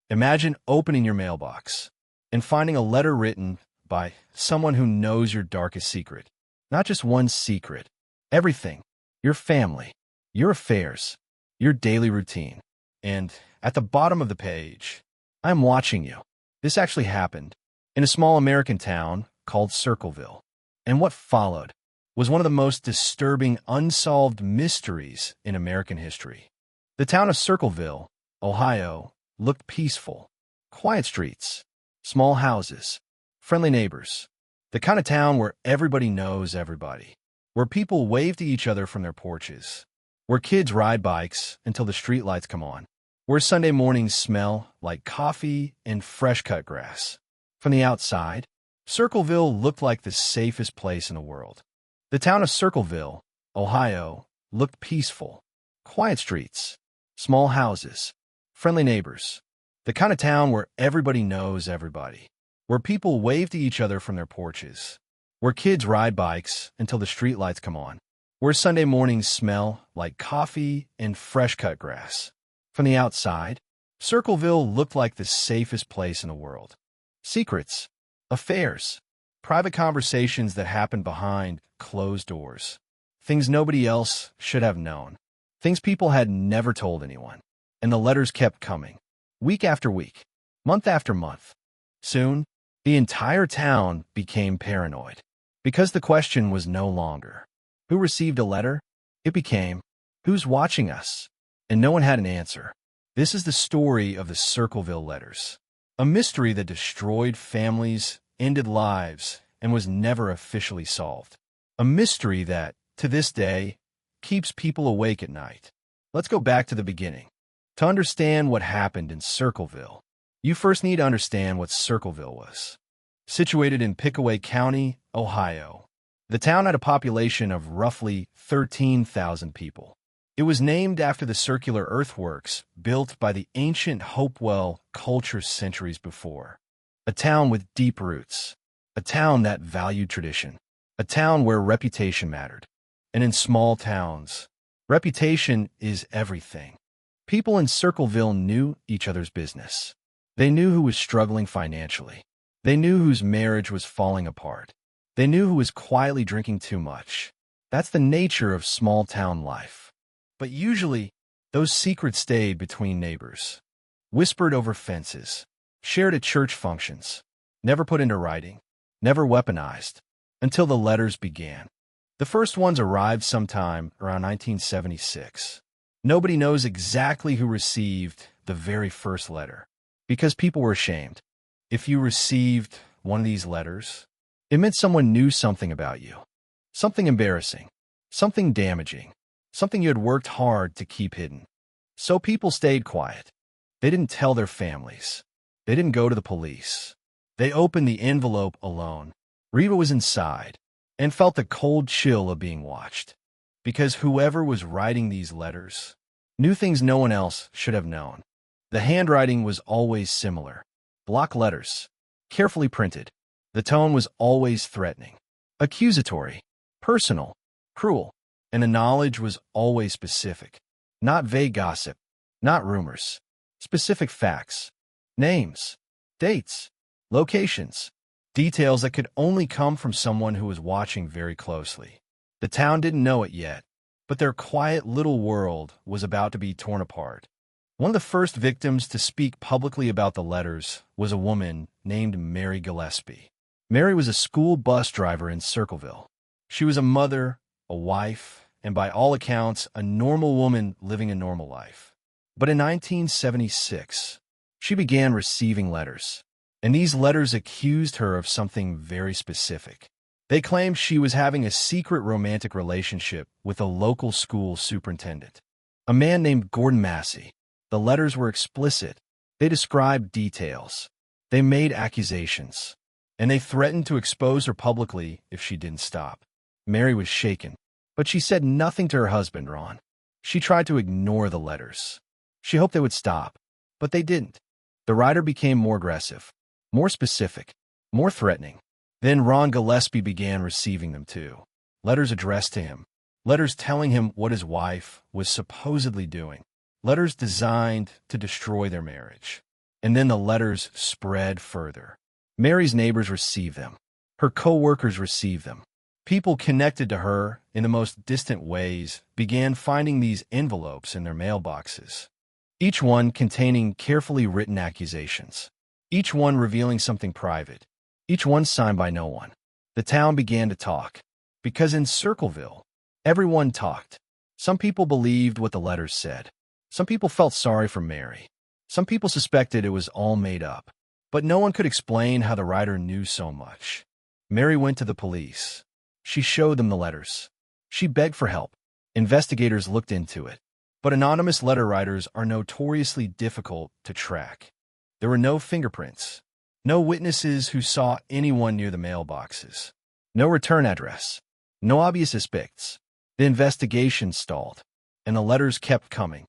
Imagine opening your mailbox and finding a letter written by someone who knows your darkest secret. Not just one secret, everything. Your family, your affairs, your daily routine. And at the bottom of the page, I'm watching you. This actually happened in a small American town called Circleville. And what followed was one of the most disturbing unsolved mysteries in American history. The town of Circleville, Ohio, looked peaceful. Quiet streets, small houses, friendly neighbors. The kind of town where everybody knows everybody. Where people wave to each other from their porches. Where kids ride bikes until the streetlights come on. Where Sunday mornings smell like coffee and fresh-cut grass. From the outside, Circleville looked like the safest place in the world. The town of Circleville, Ohio, looked peaceful. Quiet streets, small houses, friendly neighbors. The kind of town where everybody knows everybody. Where people wave to each other from their porches. Where kids ride bikes until the streetlights come on. Where Sunday mornings smell like coffee and fresh-cut grass. From the outside, Circleville looked like the safest place in the world. Secrets, affairs, private conversations that happened behind closed doors. Things nobody else should have known. Things people had never told anyone. And the letters kept coming. Week after week, month after month. Soon, the entire town became paranoid. Because the question was no longer, who received a letter? It became, who's watching us? And no one had an answer. This is the story of the Circleville Letters. A mystery that destroyed families, ended lives, and was never officially solved. A mystery that, to this day, keeps people awake at night. Let's go back to the beginning. To understand what happened in Circleville, you first need to understand what Circleville was. Situated in Pickaway County, Ohio, the town had a population of roughly 13,000 people. It was named after the circular earthworks built by the ancient Hopewell culture centuries before. A town with deep roots. A town that valued tradition. A town where reputation mattered. And in small towns, reputation is everything. People in Circleville knew each other's business. They knew who was struggling financially. They knew whose marriage was falling apart. They knew who was quietly drinking too much. That's the nature of small-town life. But usually, those secrets stayed between neighbors. Whispered over fences. Shared at church functions. Never put into writing. Never weaponized. Until the letters began. The first ones arrived sometime around 1976. Nobody knows exactly who received the very first letter. Because people were ashamed. If you received one of these letters, it meant someone knew something about you. Something embarrassing. Something damaging. Something you had worked hard to keep hidden. So people stayed quiet. They didn't tell their families. They didn't go to the police. They opened the envelope alone, read what was inside, and felt the cold chill of being watched. Because whoever was writing these letters knew things no one else should have known. The handwriting was always similar. Block letters, carefully printed. The tone was always threatening, accusatory, personal, cruel, and the knowledge was always specific. Not vague gossip, not rumors. Specific facts, names, dates, locations, details that could only come from someone who was watching very closely. The town didn't know it yet, but their quiet little world was about to be torn apart. One of the first victims to speak publicly about the letters was a woman named Mary Gillespie. Mary was a school bus driver in Circleville. She was a mother, a wife, and by all accounts, a normal woman living a normal life. But in 1976, she began receiving letters, and these letters accused her of something very specific. They claimed she was having a secret romantic relationship with a local school superintendent, a man named Gordon Massey. The letters were explicit. They described details. They made accusations. And they threatened to expose her publicly if she didn't stop. Mary was shaken, but she said nothing to her husband, Ron. She tried to ignore the letters. She hoped they would stop, but they didn't. The writer became more aggressive, more specific, more threatening. Then Ron Gillespie began receiving them too. Letters addressed to him. Letters telling him what his wife was supposedly doing. Letters designed to destroy their marriage. And then the letters spread further. Mary's neighbors received them. Her co-workers received them. People connected to her in the most distant ways began finding these envelopes in their mailboxes, each one containing carefully written accusations, each one revealing something private, each one signed by no one. The town began to talk, because in Circleville, everyone talked. Some people believed what the letters said. Some people felt sorry for Mary. Some people suspected it was all made up. But no one could explain how the writer knew so much. Mary went to the police. She showed them the letters. She begged for help. Investigators looked into it. But anonymous letter writers are notoriously difficult to track. There were no fingerprints, no witnesses who saw anyone near the mailboxes, no return address, no obvious suspects. The investigation stalled, and the letters kept coming.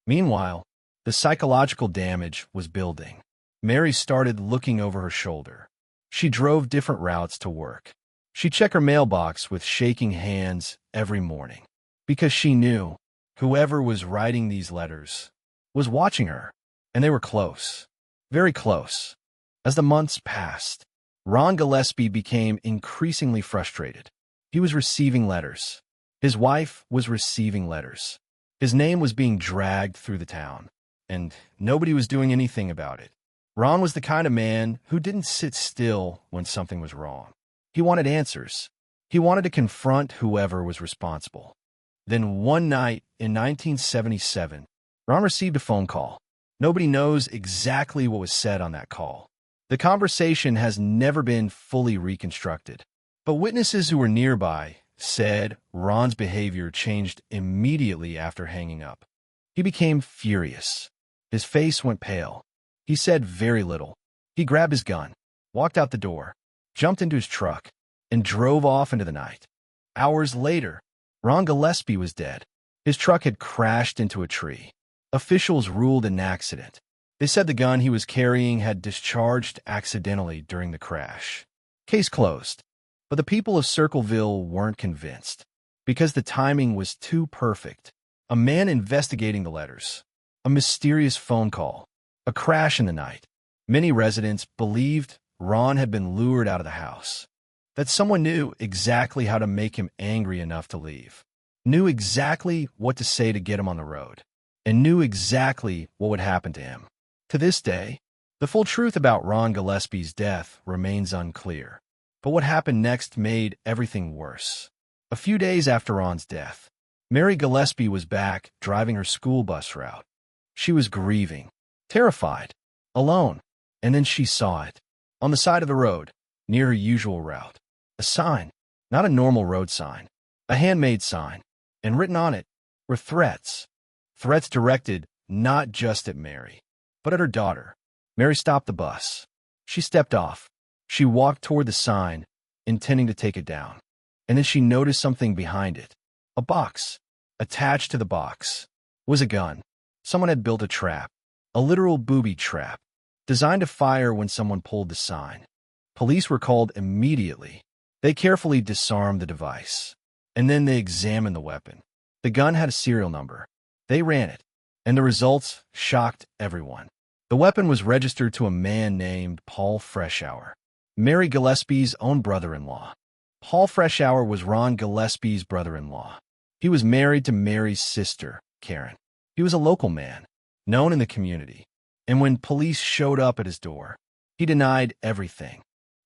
Meanwhile, the psychological damage was building. Mary started looking over her shoulder. She drove different routes to work. She checked her mailbox with shaking hands every morning, because she knew whoever was writing these letters was watching her, and they were close, very close. As the months passed, Ron Gillespie became increasingly frustrated. He was receiving letters. His wife was receiving letters. His name was being dragged through the town, and nobody was doing anything about it. Ron was the kind of man who didn't sit still when something was wrong. He wanted answers. He wanted to confront whoever was responsible. Then one night in 1977, Ron received a phone call. Nobody knows exactly what was said on that call. The conversation has never been fully reconstructed, but witnesses who were nearby said Ron's behavior changed immediately after hanging up. He became furious. His face went pale. He said very little. He grabbed his gun, walked out the door, jumped into his truck, and drove off into the night. Hours later, Ron Gillespie was dead. His truck had crashed into a tree. Officials ruled an accident. They said the gun he was carrying had discharged accidentally during the crash. Case closed. But the people of Circleville weren't convinced, because the timing was too perfect. A man investigating the letters, a mysterious phone call, a crash in the night. Many residents believed Ron had been lured out of the house, that someone knew exactly how to make him angry enough to leave, knew exactly what to say to get him on the road, and knew exactly what would happen to him. To this day, the full truth about Ron Gillespie's death remains unclear. But what happened next made everything worse. A few days after Ron's death, Mary Gillespie was back driving her school bus route. She was grieving, terrified, alone, and then she saw it. On the side of the road, near her usual route, a sign, not a normal road sign, a handmade sign, and written on it were threats. Threats directed not just at Mary, but at her daughter. Mary stopped the bus. She stepped off. She walked toward the sign, intending to take it down. And then she noticed something behind it. A box. Attached to the box was a gun. Someone had built a trap, a literal booby trap, designed to fire when someone pulled the sign. Police were called immediately. They carefully disarmed the device, and then they examined the weapon. The gun had a serial number. They ran it, and the results shocked everyone. The weapon was registered to a man named Paul Freshour, Mary Gillespie's own brother-in-law. Paul Freshour was Ron Gillespie's brother-in-law. He was married to Mary's sister, Karen. He was a local man, known in the community. And when police showed up at his door, he denied everything.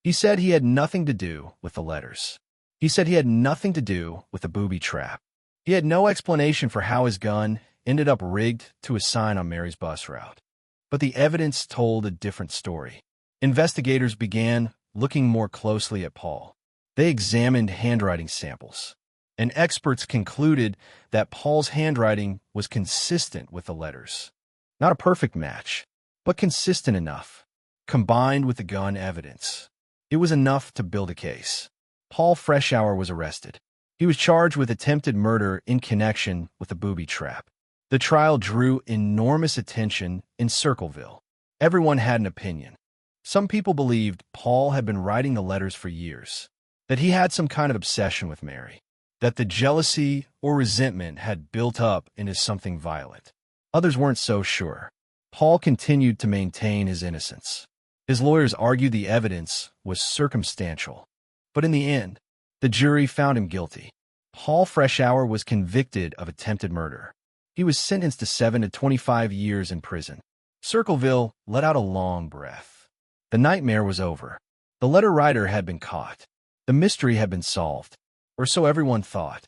He said he had nothing to do with the letters. He said he had nothing to do with the booby trap. He had no explanation for how his gun ended up rigged to a sign on Mary's bus route. But the evidence told a different story. Investigators began looking more closely at Paul. They examined handwriting samples, and experts concluded that Paul's handwriting was consistent with the letters. Not a perfect match, but consistent enough. Combined with the gun evidence, it was enough to build a case. Paul Freshour was arrested. He was charged with attempted murder in connection with the booby trap. The trial drew enormous attention in Circleville. Everyone had an opinion. Some people believed Paul had been writing the letters for years, that he had some kind of obsession with Mary, that the jealousy or resentment had built up into something violent. Others weren't so sure. Paul continued to maintain his innocence. His lawyers argued the evidence was circumstantial, but in the end, the jury found him guilty. Paul Freshour was convicted of attempted murder. He was sentenced to 7 to 25 years in prison. Circleville let out a long breath. The nightmare was over. The letter writer had been caught. The mystery had been solved, or so everyone thought.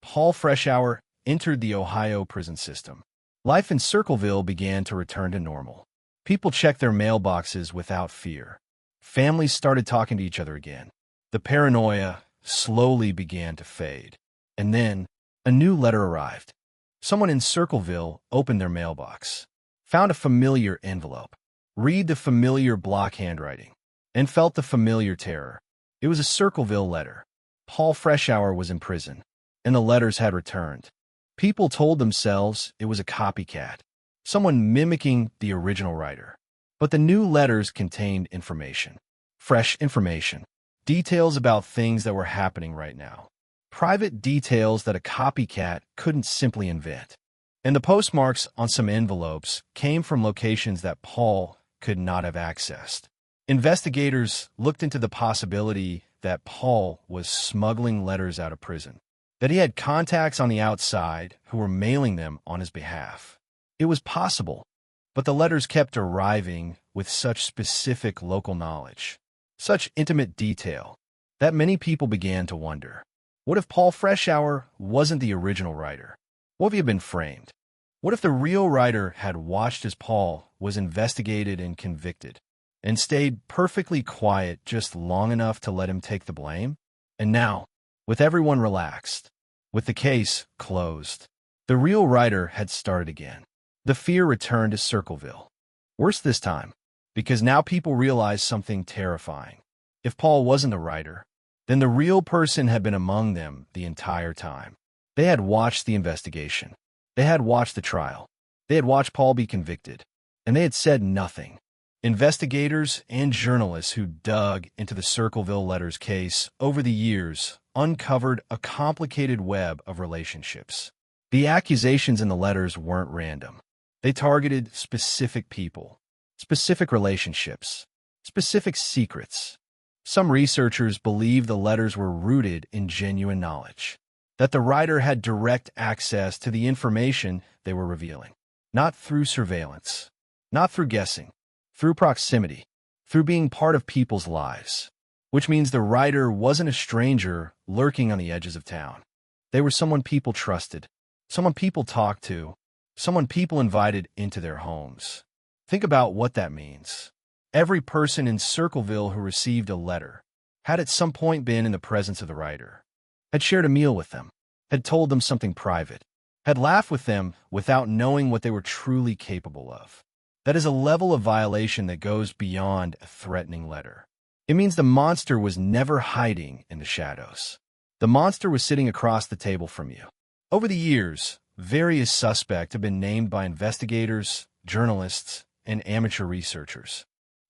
Paul Freshour entered the Ohio prison system. Life in Circleville began to return to normal. People checked their mailboxes without fear. Families started talking to each other again. The paranoia slowly began to fade. And then, a new letter arrived. Someone in Circleville opened their mailbox, found a familiar envelope, read the familiar block handwriting, and felt the familiar terror. It was a Circleville letter. Paul Freshour was in prison, and the letters had returned. People told themselves it was a copycat, someone mimicking the original writer. But the new letters contained information, fresh information, details about things that were happening right now. Private details that a copycat couldn't simply invent. And the postmarks on some envelopes came from locations that Paul could not have accessed. Investigators looked into the possibility that Paul was smuggling letters out of prison, that he had contacts on the outside who were mailing them on his behalf. It was possible, but the letters kept arriving with such specific local knowledge, such intimate detail, that many people began to wonder. What if Paul Freshour wasn't the original writer? What if he had been framed? What if the real writer had watched as Paul was investigated and convicted, and stayed perfectly quiet just long enough to let him take the blame? And now, with everyone relaxed, with the case closed, the real writer had started again. The fear returned to Circleville. Worse this time, because now people realized something terrifying. If Paul wasn't a writer, then the real person had been among them the entire time. They had watched the investigation. They had watched the trial. They had watched Paul be convicted. And they had said nothing. Investigators and journalists who dug into the Circleville Letters case over the years uncovered a complicated web of relationships. The accusations in the letters weren't random. They targeted specific people, specific relationships, specific secrets. Some researchers believe the letters were rooted in genuine knowledge, that the writer had direct access to the information they were revealing, not through surveillance, not through guessing, through proximity, through being part of people's lives, which means the writer wasn't a stranger lurking on the edges of town. They were someone people trusted, someone people talked to, someone people invited into their homes. Think about what that means. Every person in Circleville who received a letter had at some point been in the presence of the writer, had shared a meal with them, had told them something private, had laughed with them without knowing what they were truly capable of. That is a level of violation that goes beyond a threatening letter. It means the monster was never hiding in the shadows. The monster was sitting across the table from you. Over the years, various suspects have been named by investigators, journalists, and amateur researchers.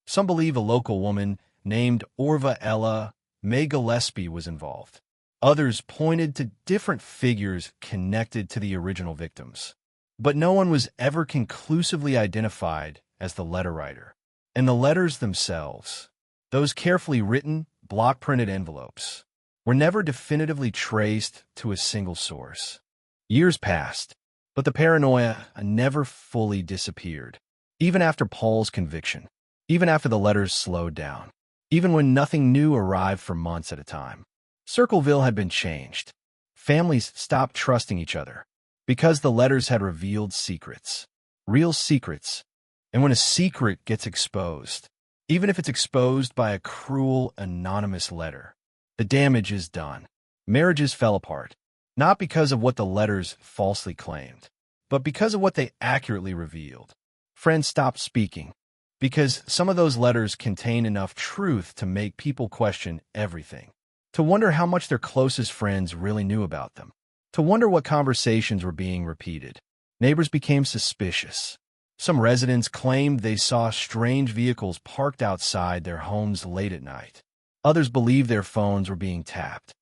Some believe a local woman named Orva Ella May Gillespie was involved. Others pointed to different figures connected to the original victims. But no one was ever conclusively identified as the letter writer. And the letters themselves, those carefully written, block-printed envelopes, were never definitively traced to a single source. Years passed, but the paranoia never fully disappeared. Even after Paul's conviction, even after the letters slowed down, even when nothing new arrived for months at a time. Circleville had been changed. Families stopped trusting each other because the letters had revealed secrets, real secrets. And when a secret gets exposed, even if it's exposed by a cruel, anonymous letter, the damage is done. Marriages fell apart, not because of what the letters falsely claimed, but because of what they accurately revealed. Friends stopped speaking, because some of those letters contain enough truth to make people question everything, to wonder how much their closest friends really knew about them, to wonder what conversations were being repeated. Neighbors became suspicious. Some residents claimed they saw strange vehicles parked outside their homes late at night. Others believed their phones were being tapped.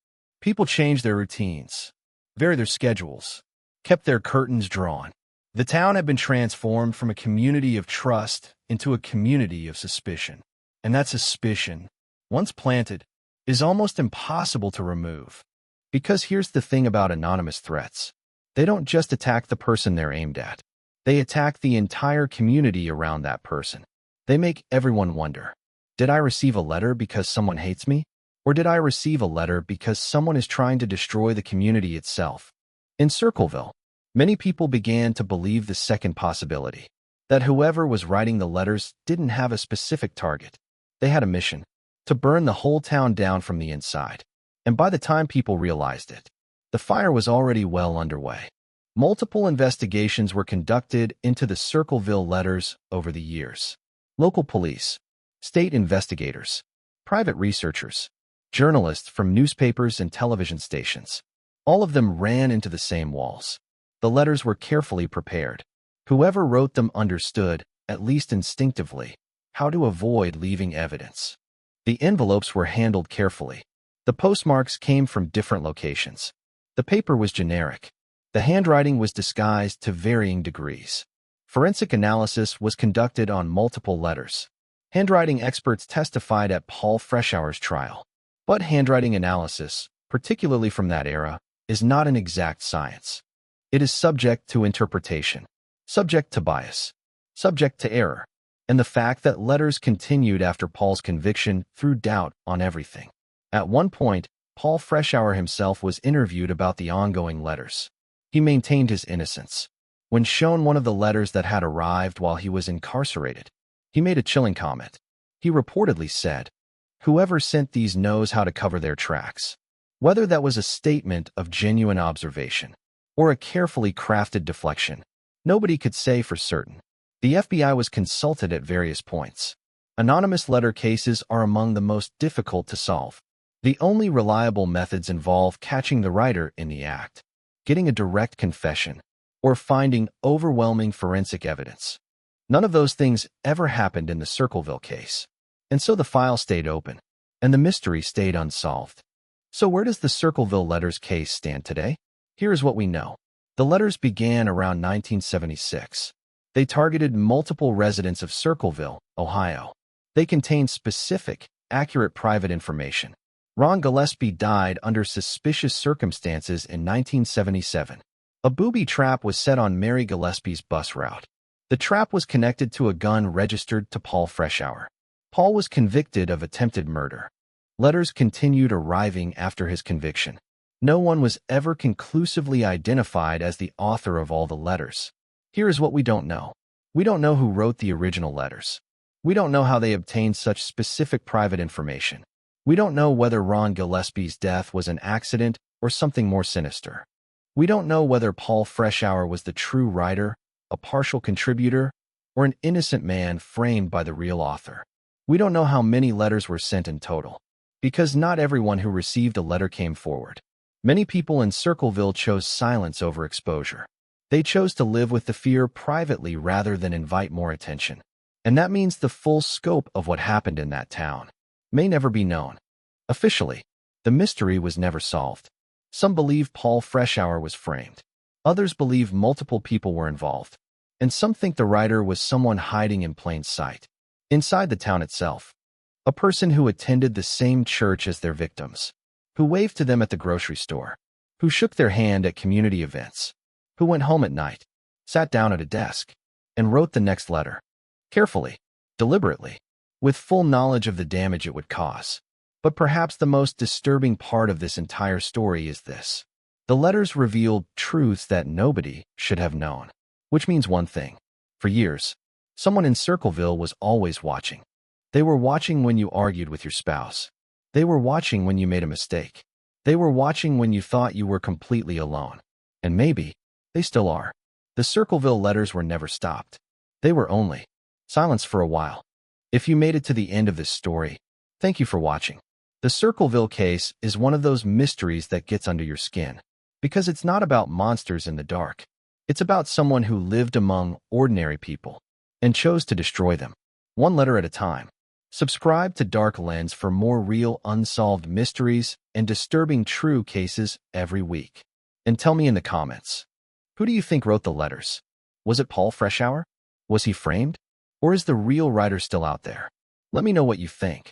People changed their routines, varied their schedules, kept their curtains drawn. The town had been transformed from a community of trust into a community of suspicion. And that suspicion, once planted, is almost impossible to remove. Because here's the thing about anonymous threats. They don't just attack the person they're aimed at. They attack the entire community around that person. They make everyone wonder, did I receive a letter because someone hates me? Or did I receive a letter because someone is trying to destroy the community itself? In Circleville, many people began to believe the second possibility, that whoever was writing the letters didn't have a specific target. They had a mission, to burn the whole town down from the inside. And by the time people realized it, the fire was already well underway. Multiple investigations were conducted into the Circleville letters over the years. Local police, state investigators, private researchers, journalists from newspapers and television stations. All of them ran into the same walls. The letters were carefully prepared. Whoever wrote them understood, at least instinctively, how to avoid leaving evidence. The envelopes were handled carefully. The postmarks came from different locations. The paper was generic. The handwriting was disguised to varying degrees. Forensic analysis was conducted on multiple letters. Handwriting experts testified at Paul Freshour's trial. But handwriting analysis, particularly from that era, is not an exact science. It is subject to interpretation, subject to bias, subject to error, and the fact that letters continued after Paul's conviction threw doubt on everything. At one point, Paul Freshour himself was interviewed about the ongoing letters. He maintained his innocence. When shown one of the letters that had arrived while he was incarcerated, he made a chilling comment. He reportedly said, "Whoever sent these knows how to cover their tracks." Whether that was a statement of genuine observation or a carefully crafted deflection, nobody could say for certain. The FBI was consulted at various points. Anonymous letter cases are among the most difficult to solve. The only reliable methods involve catching the writer in the act, getting a direct confession, or finding overwhelming forensic evidence. None of those things ever happened in the Circleville case. And so the file stayed open, and the mystery stayed unsolved. So where does the Circleville Letters case stand today? Here is what we know. The letters began around 1976. They targeted multiple residents of Circleville, Ohio. They contained specific, accurate private information. Ron Gillespie died under suspicious circumstances in 1977. A booby trap was set on Mary Gillespie's bus route. The trap was connected to a gun registered to Paul Freshour. Paul was convicted of attempted murder. Letters continued arriving after his conviction. No one was ever conclusively identified as the author of all the letters. Here is what we don't know. We don't know who wrote the original letters. We don't know how they obtained such specific private information. We don't know whether Ron Gillespie's death was an accident or something more sinister. We don't know whether Paul Freshour was the true writer, a partial contributor, or an innocent man framed by the real author. We don't know how many letters were sent in total, because not everyone who received a letter came forward. Many people in Circleville chose silence over exposure. They chose to live with the fear privately rather than invite more attention. And that means the full scope of what happened in that town may never be known. Officially, the mystery was never solved. Some believe Paul Freshour was framed. Others believe multiple people were involved. And some think the writer was someone hiding in plain sight. Inside the town itself, a person who attended the same church as their victims, who waved to them at the grocery store, who shook their hand at community events, who went home at night, sat down at a desk, and wrote the next letter. Carefully, deliberately, with full knowledge of the damage it would cause. But perhaps the most disturbing part of this entire story is this. The letters revealed truths that nobody should have known. Which means one thing. For years, someone in Circleville was always watching. They were watching when you argued with your spouse. They were watching when you made a mistake. They were watching when you thought you were completely alone. And maybe they still are. The Circleville letters were never stopped. They were only silence for a while. If you made it to the end of this story, thank you for watching. The Circleville case is one of those mysteries that gets under your skin, because it's not about monsters in the dark. It's about someone who lived among ordinary people and chose to destroy them, one letter at a time. Subscribe to Dark Lens for more real unsolved mysteries and disturbing true cases every week. And tell me in the comments, who do you think wrote the letters? Was it Paul Freshour? Was he framed? Or is the real writer still out there? Let me know what you think.